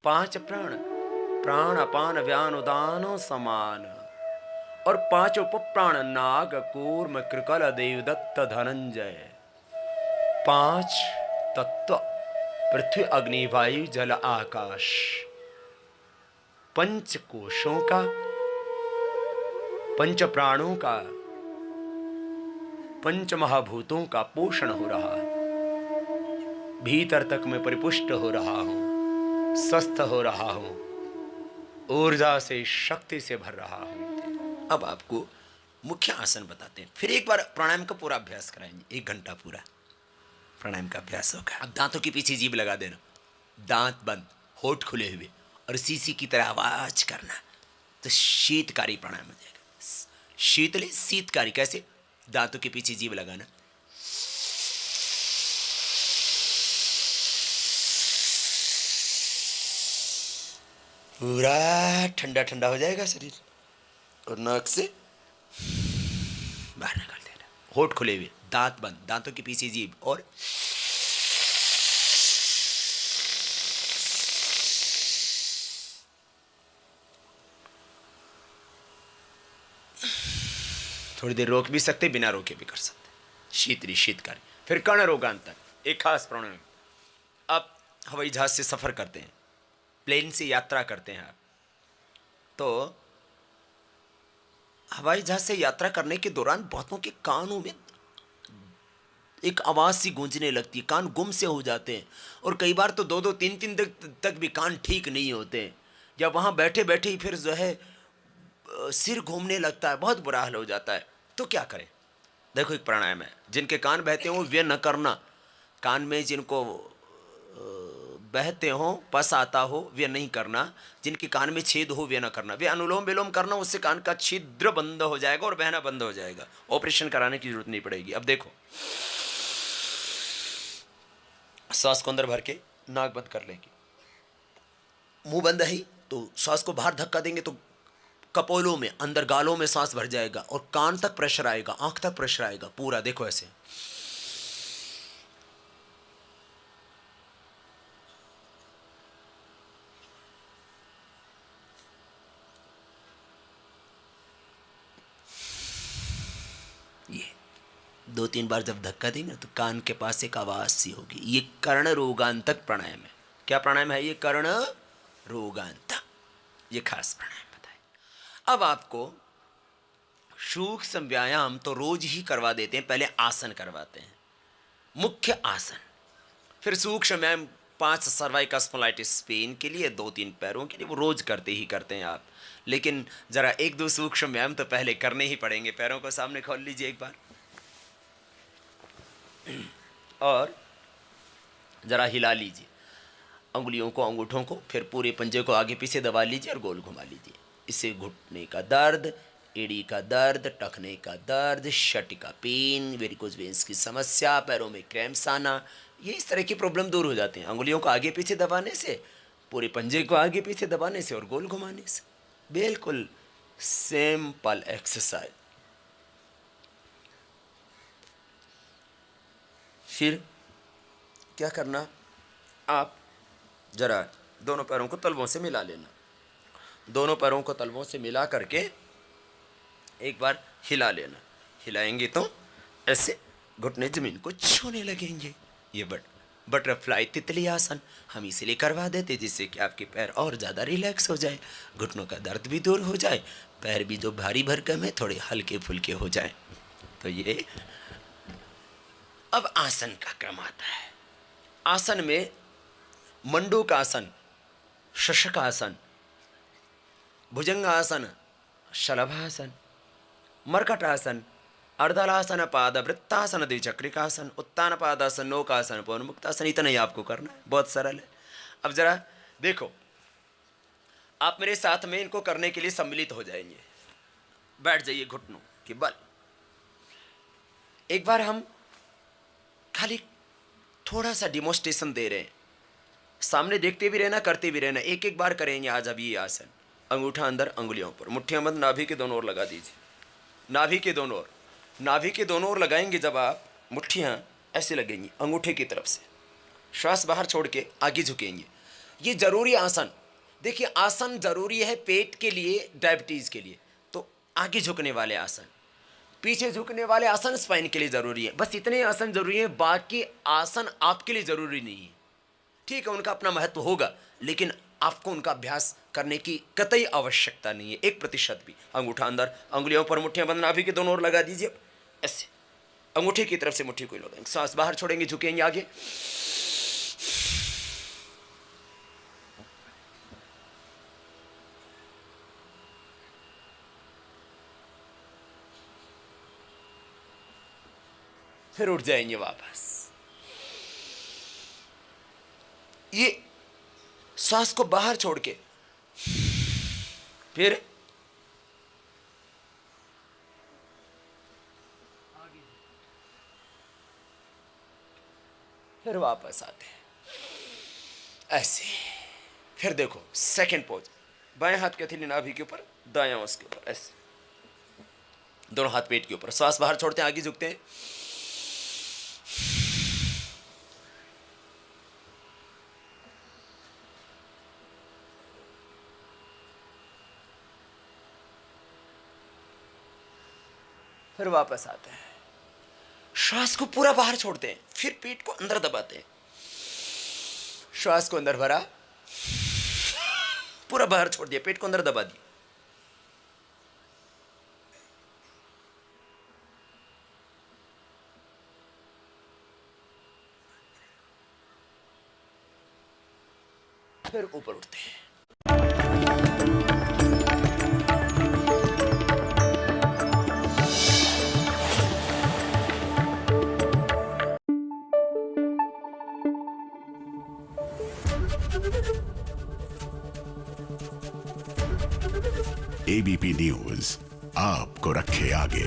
पांच प्राण, प्राण अपान व्यान उदान समान, और पांच उपप्राण नाग कूर्म कृकल देवदत्त धनंजय। पांच तत्व पृथ्वी अग्नि वायु जल आकाश, पंच कोशों का, पंच प्राणों का, पंच महाभूतों का पोषण हो रहा है। भीतर तक मैं परिपुष्ट हो रहा हूं, स्वस्थ हो रहा हूं, ऊर्जा से शक्ति से भर रहा हूं। अब आपको मुख्य आसन बताते हैं, फिर एक बार प्राणायाम का पूरा अभ्यास कराएंगे। 1 घंटा पूरा प्राणायाम का अभ्यास होगा। अब दांतों के पीछे जीभ लगा देना, दांत बंद, होठ खुले हुए, और सीसी की तरह आवाज करना, तो शीतकारी प्राणायाम हो जाएगा। शीतली शीतकारी कैसे? दांतों के पीछे जीभ लगाना, पूरा ठंडा ठंडा हो जाएगा शरीर, और नाक से बाहर निकाल देना, होठ खुले हुए, दांत बंद, दांतों के पीछे जीभ, और थोड़ी देर रोक भी सकते, बिना रोके भी कर सकते, शीतली शीतकारी। फिर कर्ण रोगांतर, एक खास प्राणायाम। अब हवाई जहाज से सफर करते हैं, प्लेन से यात्रा करते हैं आप, तो हवाई जहाज से यात्रा करने के दौरान बहुतों के कानों में एक आवाज सी गूंजने लगती है, कान गुम से हो जाते हैं, और कई बार तो 2-2 3-3 तक भी कान ठीक नहीं होते, या वहां बैठे बैठे ही फिर जो है सिर घूमने लगता है, बहुत बुरा हाल हो जाता है। तो क्या करें? देखो, एक प्राणायाम है, जिनके कान बहते हो व्यय न करना, कान में जिनको बहते हो, पस आता हो, व्यय नहीं करना, जिनके कान में छेद हो व्यय न करना, वे अनुलोम विलोम करना, उससे कान का छिद्र बंद हो जाएगा और बहना बंद हो जाएगा, ऑपरेशन कराने की जरूरत नहीं पड़ेगी। अब देखो, सांस को अंदर भर के नाक बंद कर लेंगे, मुंह बंद है तो सांस को बाहर धक्का देंगे तो कपोलों में, अंदर गालों में सांस भर जाएगा, और कान तक प्रेशर आएगा, आंख तक प्रेशर आएगा पूरा। देखो ऐसे, ये 2-3 बार जब धक्का देंगे तो कान के पास एक आवाज सी होगी। ये कर्ण रोगांतक प्राणायाम है। क्या प्राणायाम है ये? कर्ण रोगांतक, ये खास प्राणायाम बताए। अब आपको सूक्ष्म व्यायाम तो रोज ही करवा देते हैं, पहले आसन करवाते हैं, मुख्य आसन, फिर सूक्ष्म व्यायाम 5 सर्वाइकल स्पॉन्डिलाइटिस पेन के लिए, 2-3 पैरों के लिए, वो रोज करते ही करते हैं आप। लेकिन जरा 1-2 सूक्ष्म व्यायाम तो पहले करने ही पड़ेंगे। पैरों को सामने खोल लीजिए एक बार, और जरा हिला लीजिए अंगुलियों को, अंगूठों को, फिर पूरे पंजे को आगे पीछे दबा लीजिए और गोल घुमा लीजिए। इससे घुटने का दर्द, एड़ी का दर्द, टखने का दर्द, शट का पेन, वेरिकोज वेन्स की समस्या, पैरों में क्रैम्प्स आना, ये इस तरह की प्रॉब्लम दूर हो जाते हैं अंगुलियों को आगे पीछे दबाने से, पूरे पंजे को आगे पीछे दबाने से और गोल घुमाने से। बिल्कुल सिंपल एक्सरसाइज। फिर क्या करना, आप जरा दोनों पैरों को तलवों से मिला लेना, दोनों पैरों को तलवों से मिला करके एक बार हिला लेना। हिलाएंगे तो ऐसे घुटने जमीन को छूने लगेंगे। ये बटरफ्लाई तितली आसन हम इसीलिए करवा देते, जिससे कि आपके पैर और ज़्यादा रिलैक्स हो जाए, घुटनों का दर्द भी दूर हो जाए, पैर भी जो भारी भरकम है थोड़े हल्के फुल्के हो जाए। तो ये अब आसन का क्रम आता है। आसन में मंडूकासन, शशकासन, भुजंगासन, शलभासन, मर्कटासन, अर्धलासन, पाद वृत्तासन, द्विचक्रिकासन, उत्तान पादासन, नौकासन, पवनमुक्तासन। इतना ही आपको करना है, बहुत सरल है। अब जरा देखो, आप मेरे साथ में इनको करने के लिए सम्मिलित हो जाएंगे। बैठ जाइए घुटनों के बल। एक बार हम खाली थोड़ा सा डिमोस्ट्रेशन दे रहे हैं, सामने देखते भी रहना, करते भी रहना। एक एक बार करेंगे आज। अब ये आसन, अंगूठा अंदर, अंगुलियों पर, मुट्ठियां बंद, नाभि के दोनों ओर लगा दीजिए, नाभि के दोनों ओर, नाभि के दोनों ओर लगाएंगे जब आप, मुट्ठियां ऐसे लगेंगी अंगूठे की तरफ से, श्वास बाहर छोड़ के आगे झुकेंगे। ये जरूरी आसन देखिए आसन जरूरी है पेट के लिए, डायबिटीज के लिए, तो आगे झुकने वाले आसन, पीछे झुकने वाले आसन स्पाइन के लिए जरूरी है। बस इतने आसन जरूरी है, बाकी आसन आपके लिए जरूरी नहीं है। ठीक है, उनका अपना महत्व होगा, लेकिन आपको उनका अभ्यास करने की कतई आवश्यकता नहीं है, 1% भी। अंगूठा अंदर, अंगुलियों पर मुट्ठियां बंद, नाभि के दोनों ओर लगा दीजिए ऐसे, अंगूठे की तरफ से मुट्ठी को लगाएंगे, सांस बाहर छोड़ेंगे, झुकेंगे आगे, फिर उठ जाएंगे वापस। ये सांस को बाहर छोड़ के फिर वापस आते हैं ऐसे। फिर देखो सेकंड पोज, बाएं हाथ की हथेली नाभि के ऊपर, दायां उसके ऊपर ऐसे, दोनों हाथ पेट के ऊपर, सांस बाहर छोड़ते हैं, आगे झुकते हैं, फिर वापस आते हैं, श्वास को पूरा बाहर छोड़ते हैं, फिर पेट को अंदर दबाते हैं, श्वास को अंदर भरा, पूरा बाहर छोड़ दिया, पेट को अंदर दबा दिया, फिर ऊपर उठते हैं। एबीपी न्यूज आपको रखे आगे।